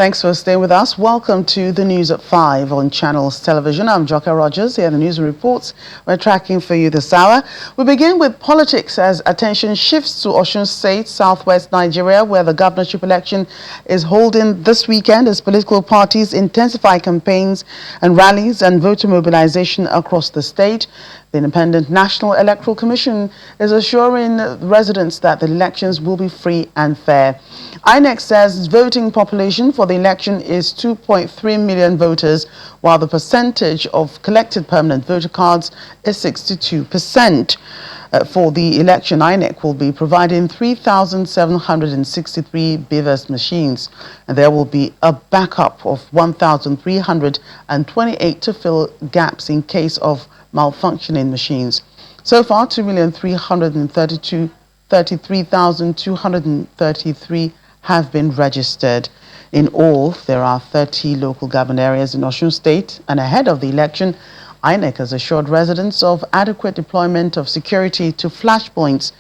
Thanks for staying with us. Welcome to the news at 5 on Channels Television. I'm Joka Rogers. Here are the news and reports we're tracking for you this hour. We begin with politics as attention shifts to Osun State, southwest Nigeria, where the governorship election is holding this weekend as political parties intensify campaigns and rallies and voter mobilization across the state. The Independent National Electoral Commission is assuring residents that the elections will be free and fair. INEC says voting population for the election is 2.3 million voters, while the percentage of collected permanent voter cards is 62%. For the election, INEC will be providing 3,763 BVAS machines, and there will be a backup of 1,328 to fill gaps in case of malfunctioning machines. So far, 2,333,233 have been registered. In all, there are 30 local government areas in Osun State, and ahead of the election, INEC has assured residents of adequate deployment of security to flashpoints,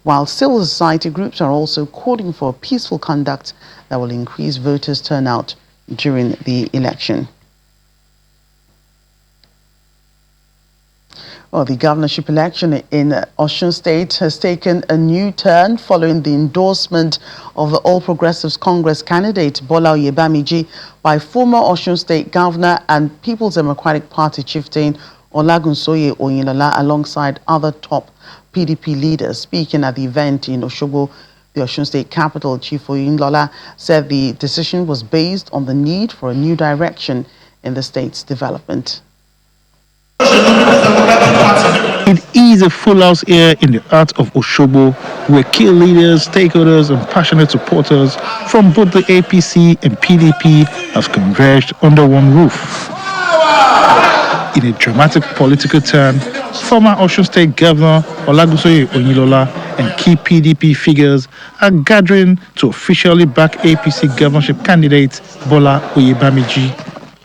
while civil society groups are also calling for peaceful conduct that will increase voters' turnout during the election. Well, the governorship election in Osun State has taken a new turn following the endorsement of the All Progressives Congress candidate Bola Oyebamiji by former Osun State Governor and People's Democratic Party chieftain Olagunsoye Oyinlola alongside other top PDP leaders. Speaking at the event in Osogbo, the Osun State capital, Chief Oyinlola said the decision was based on the need for a new direction in the state's development. It is a full house here in the heart of Osogbo, where key leaders, stakeholders, and passionate supporters from both the APC and PDP have converged under one roof. In a dramatic political turn, former Osun State Governor Olagunsoye Oyinlola and key PDP figures are gathering to officially back APC governorship candidate Bola Oyebamiji.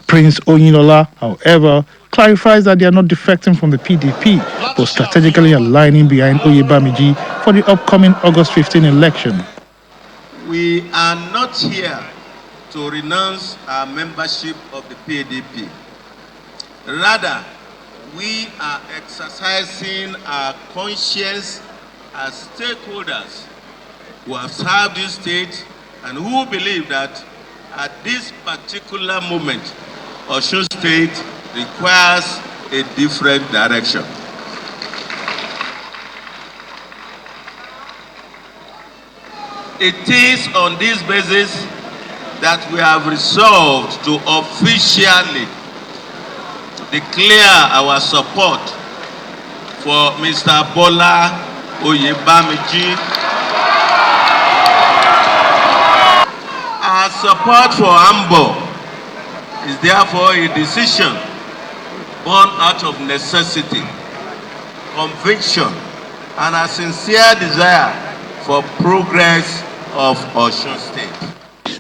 Prince Oyinlola, however, clarifies that they are not defecting from the PDP, but strategically aligning behind Oyebamiji for the upcoming August 15 election. We are not here to renounce our membership of the PDP. Rather, we are exercising our conscience as stakeholders who have served this state and who believe that at this particular moment, Osun State requires a different direction. It is on this basis that we have resolved to officially declare our support for Mr. Bola Oyebamiji. Our support for Ambo is therefore a decision born out of necessity, conviction, and a sincere desire for progress of Osun State.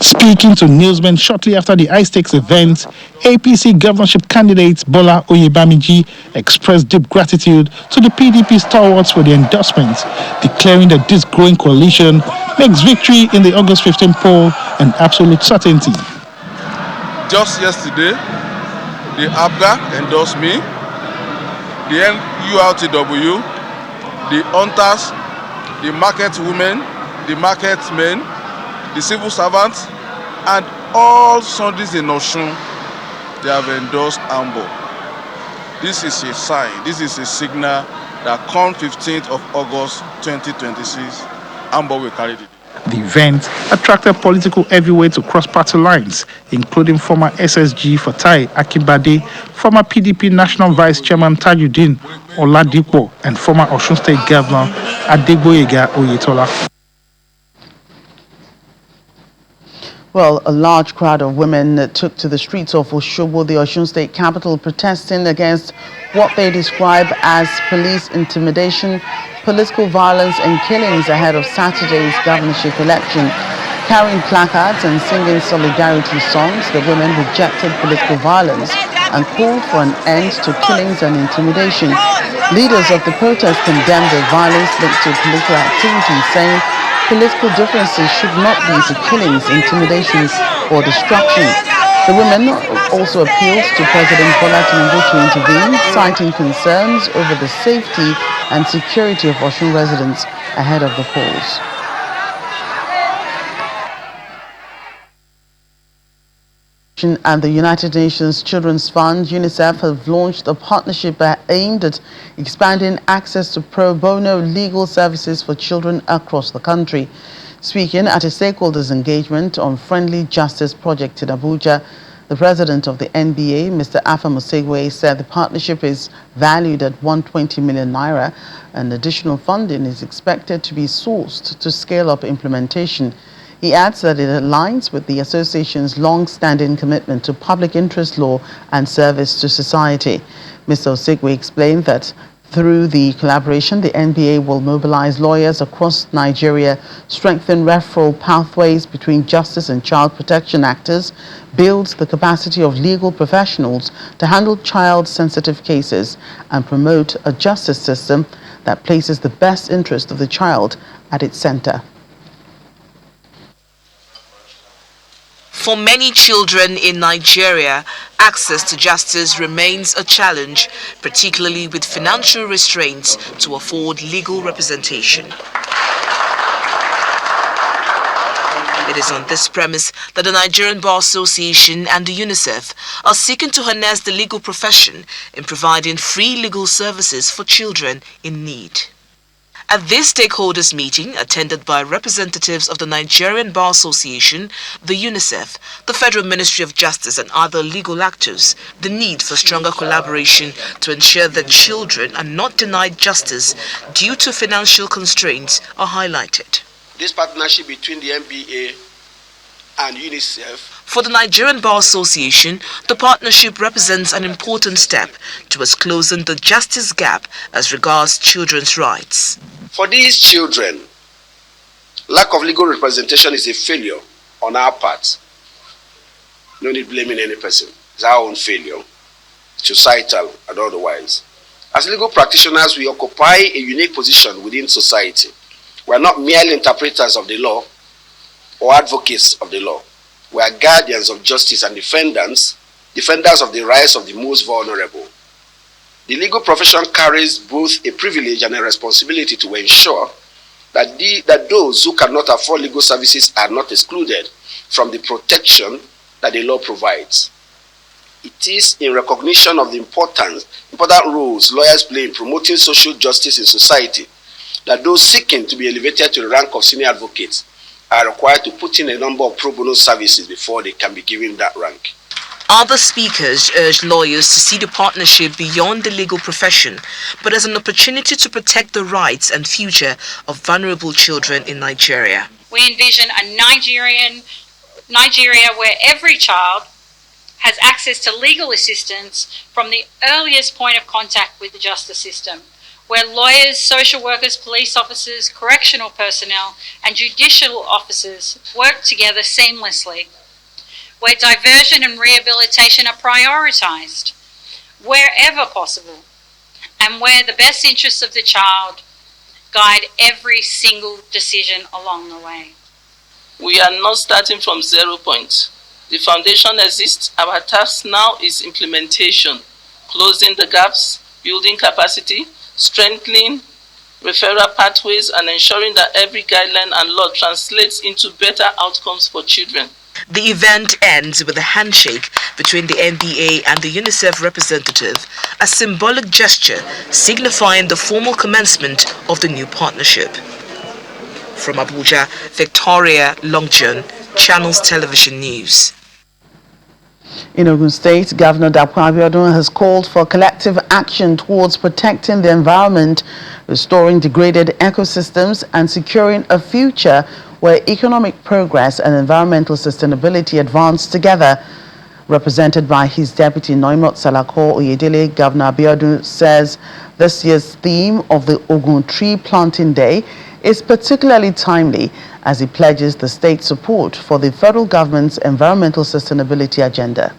Speaking to newsmen shortly after the high-stakes event, APC governorship candidate Bola Oyebamiji expressed deep gratitude to the PDP stalwarts for the endorsement, declaring that this growing coalition makes victory in the August 15 poll an absolute certainty. Just yesterday, the ABGA endorsed me, the NURTW, the hunters, the market women, the market men, the civil servants, and all Sundays in Osun, they have endorsed Ambo. This is a sign, this is a signal that come 15th of August 2026, Ambo will carry the day. The event attracted political heavyweights across party lines, including former SSG Fatai Akinbade, former PDP National Vice Chairman Tajuddin Oladipo, and former Osun State Governor Adegboyega Oyetola. Well, a large crowd of women took to the streets of Osogbo, the Osun State capital, protesting against what they describe as police intimidation, political violence and killings ahead of Saturday's governorship election. Carrying placards and singing solidarity songs, the women rejected political violence and called for an end to killings and intimidation. Leaders of the protest condemned the violence linked to political activities, saying political differences should not lead to killings, intimidations or destruction. The women also appealed to President Bola Tinubu to intervene, citing concerns over the safety and security of Osun residents ahead of the polls. And the United Nations Children's Fund, UNICEF, have launched a partnership aimed at expanding access to pro bono legal services for children across the country. Speaking at a stakeholders engagement on Friendly Justice Project in Abuja, the president of the NBA, Mr. Afa Musegwe, said the partnership is valued at 120 million naira, and additional funding is expected to be sourced to scale up implementation. He adds that it aligns with the association's long-standing commitment to public interest law and service to society. Mr. Osigwe explained that through the collaboration, the NBA will mobilize lawyers across Nigeria, strengthen referral pathways between justice and child protection actors, build the capacity of legal professionals to handle child-sensitive cases, and promote a justice system that places the best interest of the child at its center. For many children in Nigeria, access to justice remains a challenge, particularly with financial restraints to afford legal representation. It is on this premise that the Nigerian Bar Association and the UNICEF are seeking to harness the legal profession in providing free legal services for children in need. At this stakeholders meeting, attended by representatives of the Nigerian Bar Association, the UNICEF, the Federal Ministry of Justice and other legal actors, the need for stronger collaboration to ensure that children are not denied justice due to financial constraints are highlighted. This partnership between the NBA and UNICEF. For the Nigerian Bar Association, the partnership represents an important step towards closing the justice gap as regards children's rights. For these children, lack of legal representation is a failure on our part. No need blaming any person. It's our own failure, societal and otherwise. As legal practitioners, we occupy a unique position within society. We are not merely interpreters of the law or advocates of the law. We are guardians of justice and defenders of the rights of the most vulnerable. The legal profession carries both a privilege and a responsibility to ensure that those who cannot afford legal services are not excluded from the protection that the law provides. It is in recognition of the important roles lawyers play in promoting social justice in society that those seeking to be elevated to the rank of senior advocates are required to put in a number of pro bono services before they can be given that rank. Other speakers urged lawyers to see the partnership beyond the legal profession, but as an opportunity to protect the rights and future of vulnerable children in Nigeria. We envision a Nigeria where every child has access to legal assistance from the earliest point of contact with the justice system, where lawyers, social workers, police officers, correctional personnel, and judicial officers work together seamlessly, where diversion and rehabilitation are prioritised wherever possible, and where the best interests of the child guide every single decision along the way. We are not starting from 0 point. The foundation exists. Our task now is implementation, closing the gaps, building capacity, strengthening referral pathways, and ensuring that every guideline and law translates into better outcomes for children. The event ends with a handshake between the NBA and the UNICEF representative, a symbolic gesture signifying the formal commencement of the new partnership. From Abuja, Victoria Longjohn, Channels Television News. In Ogun State, Governor Dapo Abiodun has called for collective action towards protecting the environment, restoring degraded ecosystems, and securing a future where economic progress and environmental sustainability advance together. Represented by his deputy Noimot Salako Oyedele, Governor Abiodun says this year's theme of the Ogun Tree Planting Day is particularly timely as he pledges the state's support for the federal government's environmental sustainability agenda.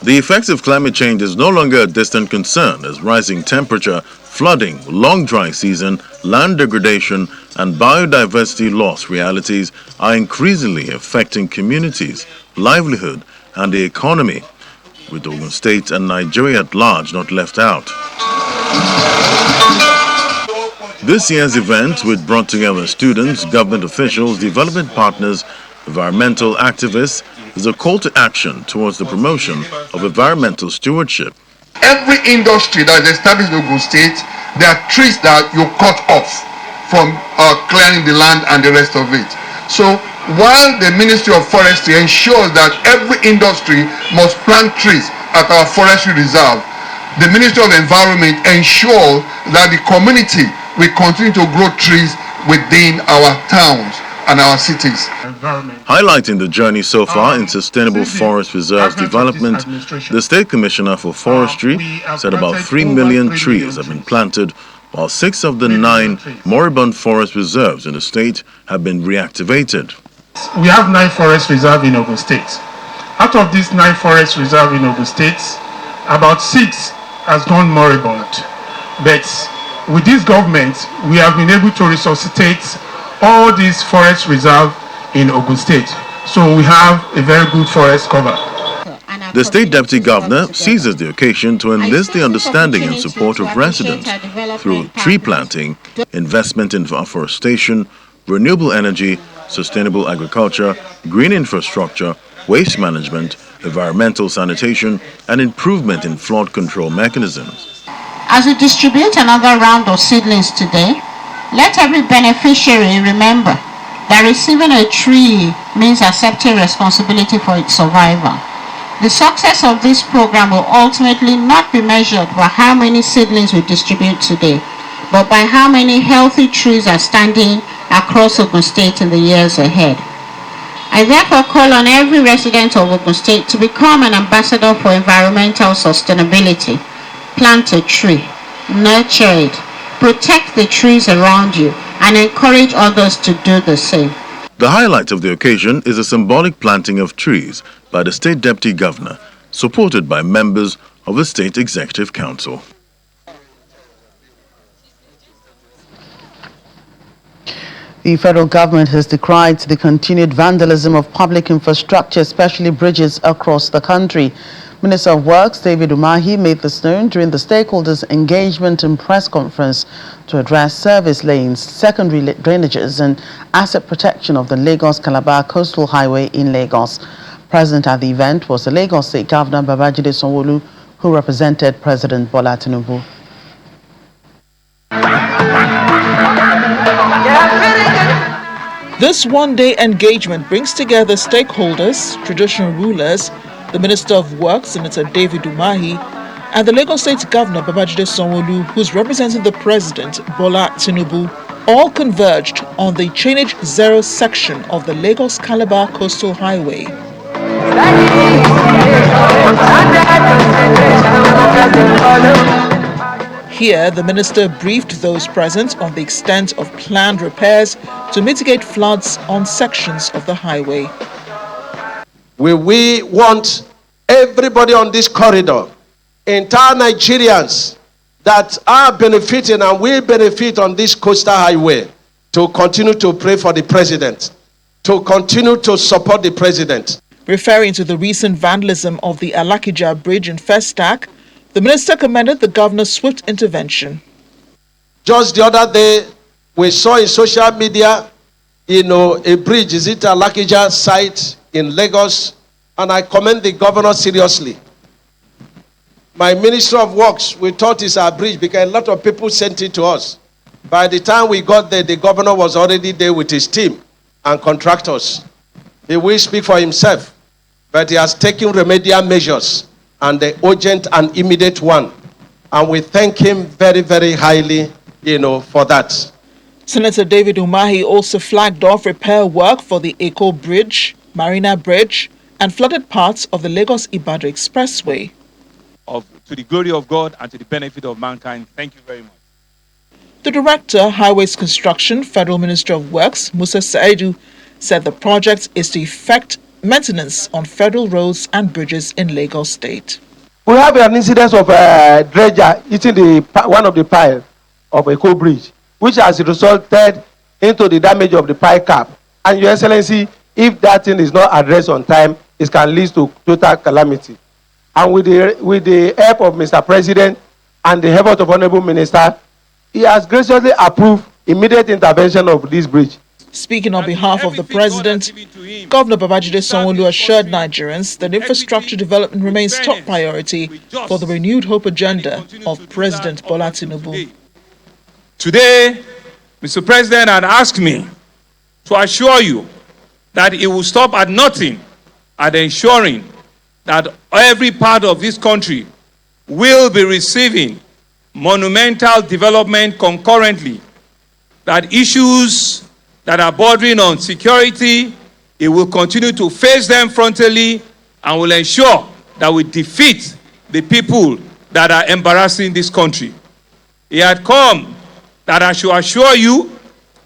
The effects of climate change is no longer a distant concern as rising temperature, flooding, long dry season, land degradation, and biodiversity loss realities are increasingly affecting communities, livelihood, and the economy, with Ogun State and Nigeria at large not left out. This year's event, which brought together students, government officials, development partners, environmental activists, is a call to action towards the promotion of environmental stewardship. Every industry that is established in Ogun State, there are trees that you cut off from clearing the land and the rest of it. So while the Ministry of Forestry ensures that every industry must plant trees at our forestry reserve, the Ministry of Environment ensures that the community will continue to grow trees within our towns and our cities. Highlighting the journey so far in sustainable forest reserves development, the State Commissioner for Forestry said about 3 million trees have been planted, while 6 of the 9 moribund forest reserves in the state have been reactivated. We have 9 forest reserves in Ogun State. Out of these 9 forest reserves in Ogun State, about 6 has gone moribund. But with this government, we have been able to resuscitate all these forest reserves in Ogun State. So we have a very good forest cover. The State Deputy Governor seizes the occasion to enlist the understanding and support of residents through tree planting, investment in afforestation, renewable energy, sustainable agriculture, green infrastructure, waste management, environmental sanitation, and improvement in flood control mechanisms. As we distribute another round of seedlings today, let every beneficiary remember that receiving a tree means accepting responsibility for its survival. The success of this program will ultimately not be measured by how many seedlings we distribute today, but by how many healthy trees are standing across Ogun State in the years ahead. I therefore call on every resident of Ogun State to become an ambassador for environmental sustainability. Plant a tree, nurture it, protect the trees around you, and encourage others to do the same. The highlight of the occasion is a symbolic planting of trees by the State Deputy Governor, supported by members of the State Executive Council. The federal government has decried the continued vandalism of public infrastructure, especially bridges across the country. Minister of Works David Umahi made this known during the stakeholders' engagement and press conference to address service lanes, secondary drainages and asset protection of the Lagos-Calabar coastal highway in Lagos. Present at the event was the Lagos State Governor Babajide Sanwo-Olu, who represented President Bola Tinubu. This one-day engagement brings together stakeholders, traditional rulers, the Minister of Works, Senator David Umahi, and the Lagos State Governor Babajide Sanwo-Olu, who's representing the President Bola Tinubu, all converged on the Chainage Zero section of the Lagos-Calabar coastal highway. Here, the minister briefed those present on the extent of planned repairs to mitigate floods on sections of the highway. We want everybody on this corridor, entire Nigerians that are benefiting and will benefit on this coastal highway, to continue to pray for the president, to continue to support the president. Referring to the recent vandalism of the Alakija Bridge in Festac, the minister commended the governor's swift intervention. Just the other day, we saw in social media, a bridge, is it Alakija site in Lagos, and I commend the governor seriously. My Minister of Works, we thought it's our bridge because a lot of people sent it to us. By the time we got there, the governor was already there with his team and contractors. He will speak for himself, but he has taken remedial measures and the urgent and immediate one. And we thank him very, very highly, for that. Senator David Umahi also flagged off repair work for the Eko Bridge, Marina Bridge, and flooded parts of the Lagos-Ibadan Expressway. To the glory of God and to the benefit of mankind, thank you very much. The Director, Highways Construction, Federal Minister of Works, Musa Saidu, said the project is to effect maintenance on federal roads and bridges in Lagos State. We have an incident of a dredger eating one of the piles of a coal bridge, which has resulted into the damage of the pile cap. And Your Excellency, if that thing is not addressed on time, it can lead to total calamity. And with the help of Mr. President and the help of Honorable Minister, he has graciously approved immediate intervention of this bridge. Speaking on behalf of the President, Governor Babajide Sanwo-Olu assured Nigerians that infrastructure development remains top priority for the renewed hope agenda of President Bola Tinubu. Today, Mr. President had asked me to assure you that it will stop at nothing at ensuring that every part of this country will be receiving monumental development concurrently, that issues that are bordering on security, it will continue to face them frontally and will ensure that we defeat the people that are embarrassing this country. It had come that I should assure you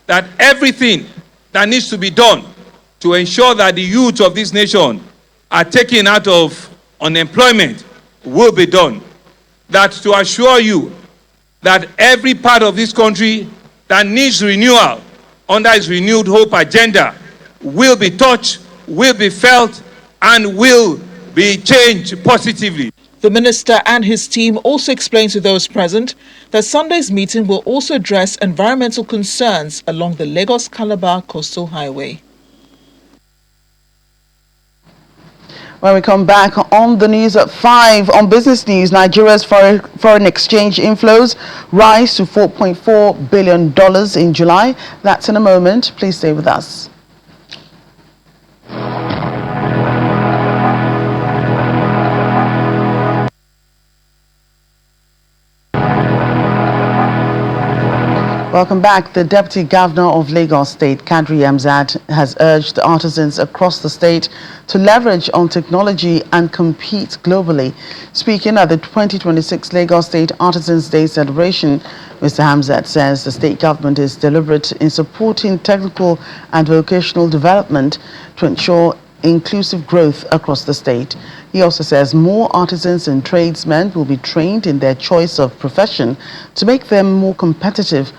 that everything that needs to be done to ensure that the youth of this nation are taken out of unemployment will be done. That to assure you that every part of this country that needs renewal under his renewed hope agenda will be touched, will be felt, and will be changed positively. The minister and his team also explained to those present that Sunday's meeting will also address environmental concerns along the Lagos-Calabar coastal highway. When we come back on the news at 5, on business news, Nigeria's foreign exchange inflows rise to $4.4 billion in July. That's in a moment. Please stay with us. Welcome back. The Deputy Governor of Lagos State, Kadri Hamzat, has urged artisans across the state to leverage on technology and compete globally. Speaking at the 2026 Lagos State Artisans Day celebration, Mr. Hamzat says the state government is deliberate in supporting technical and vocational development to ensure inclusive growth across the state. He also says more artisans and tradesmen will be trained in their choice of profession to make them more competitive.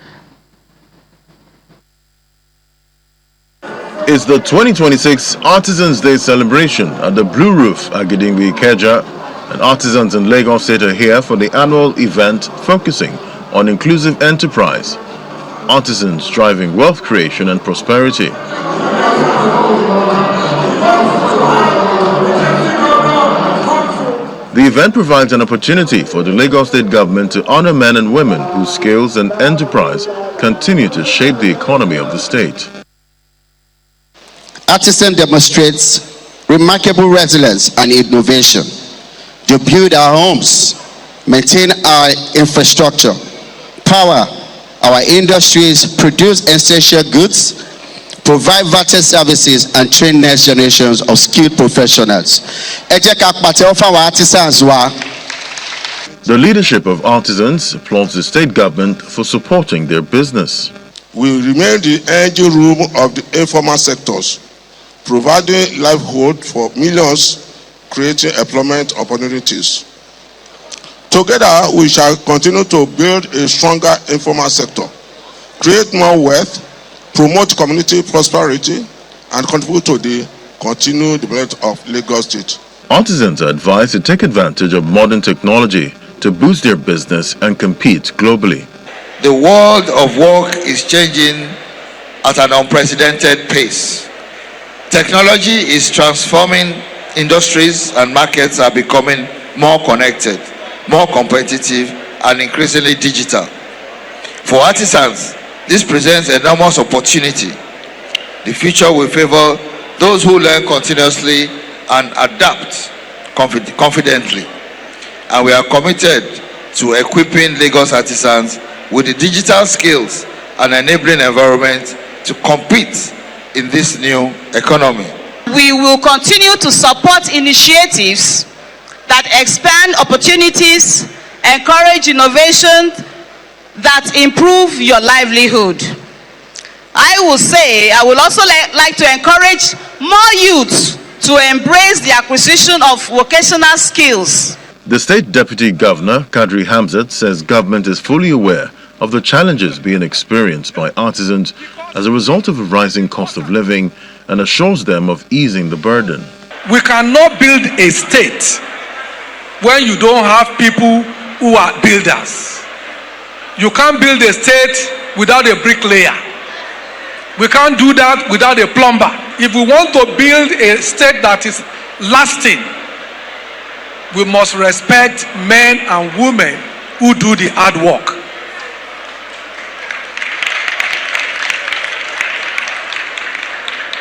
It's the 2026 Artisans Day celebration at the Blue Roof at Gidingbi, Ikeja, and artisans in Lagos State are here for the annual event focusing on inclusive enterprise, artisans driving wealth creation and prosperity. The event provides an opportunity for the Lagos State government to honor men and women whose skills and enterprise continue to shape the economy of the state. Artisan demonstrates remarkable resilience and innovation to build our homes, maintain our infrastructure, power our industries, produce essential goods, provide vital services, and train next generations of skilled professionals. The leadership of artisans applauds the state government for supporting their business. We remain the engine room of the informal sectors, providing livelihood for millions, creating employment opportunities. Together, we shall continue to build a stronger informal sector, create more wealth, promote community prosperity, and contribute to the continued development of Lagos State. Artisans are advised to take advantage of modern technology to boost their business and compete globally. The world of work is changing at an unprecedented pace. Technology is transforming industries, and markets are becoming more connected, more competitive, and increasingly digital. For artisans, this presents enormous opportunity. The future will favor those who learn continuously and adapt confidently. And we are committed to equipping Lagos artisans with the digital skills and enabling environment to compete in this new economy. We will continue to support initiatives that expand opportunities, encourage innovation, that improve your livelihood. I will also like to encourage more youths to embrace the acquisition of vocational skills. The State Deputy Governor, Kadri Hamzat, says government is fully aware of the challenges being experienced by artisans as a result of a rising cost of living and assures them of easing the burden. We cannot build a state when you don't have people who are builders. You can't build a state without a bricklayer. We can't do that without a plumber. If we want to build a state that is lasting, we must respect men and women who do the hard work.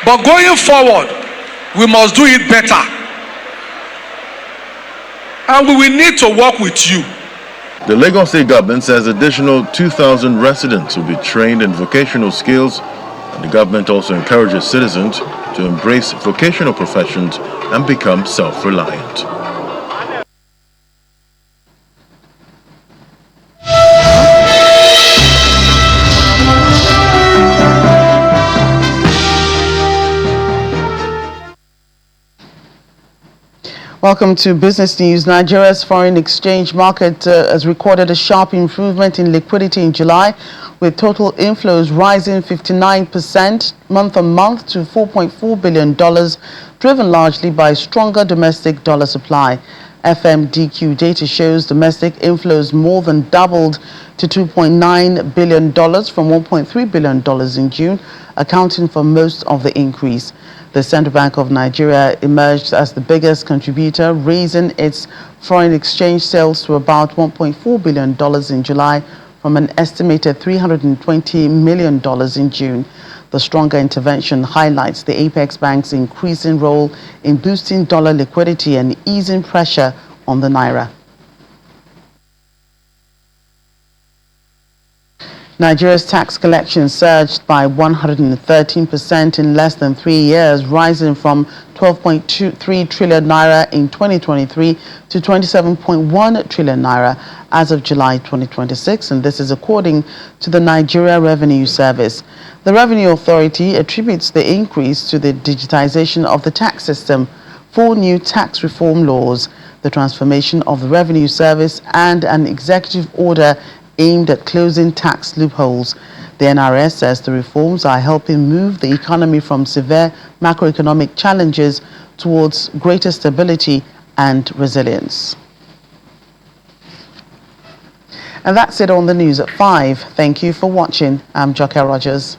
But going forward, we must do it better. And we will need to work with you. The Lagos State government says additional 2,000 residents will be trained in vocational skills, and the government also encourages citizens to embrace vocational professions and become self-reliant. Welcome to Business News. Nigeria's foreign exchange market has recorded a sharp improvement in liquidity in July, with total inflows rising 59% month-on-month to $4.4 billion, driven largely by stronger domestic dollar supply. FMDQ data shows domestic inflows more than doubled to $2.9 billion from $1.3 billion in June, accounting for most of the increase. The Central Bank of Nigeria emerged as the biggest contributor, raising its foreign exchange sales to about $1.4 billion in July from an estimated $320 million in June. The stronger intervention highlights the Apex Bank's increasing role in boosting dollar liquidity and easing pressure on the naira. Nigeria's tax collection surged by 113% in less than 3 years, rising from 12.23 trillion naira in 2023 to 27.1 trillion naira as of July 2026, and this is according to the Nigeria Revenue Service. The Revenue Authority attributes the increase to the digitization of the tax system, 4 new tax reform laws, the transformation of the Revenue Service, and an executive order aimed at closing tax loopholes. The NRS says the reforms are helping move the economy from severe macroeconomic challenges towards greater stability and resilience. And that's it on the news at 5. Thank you for watching. I'm Joker Rogers.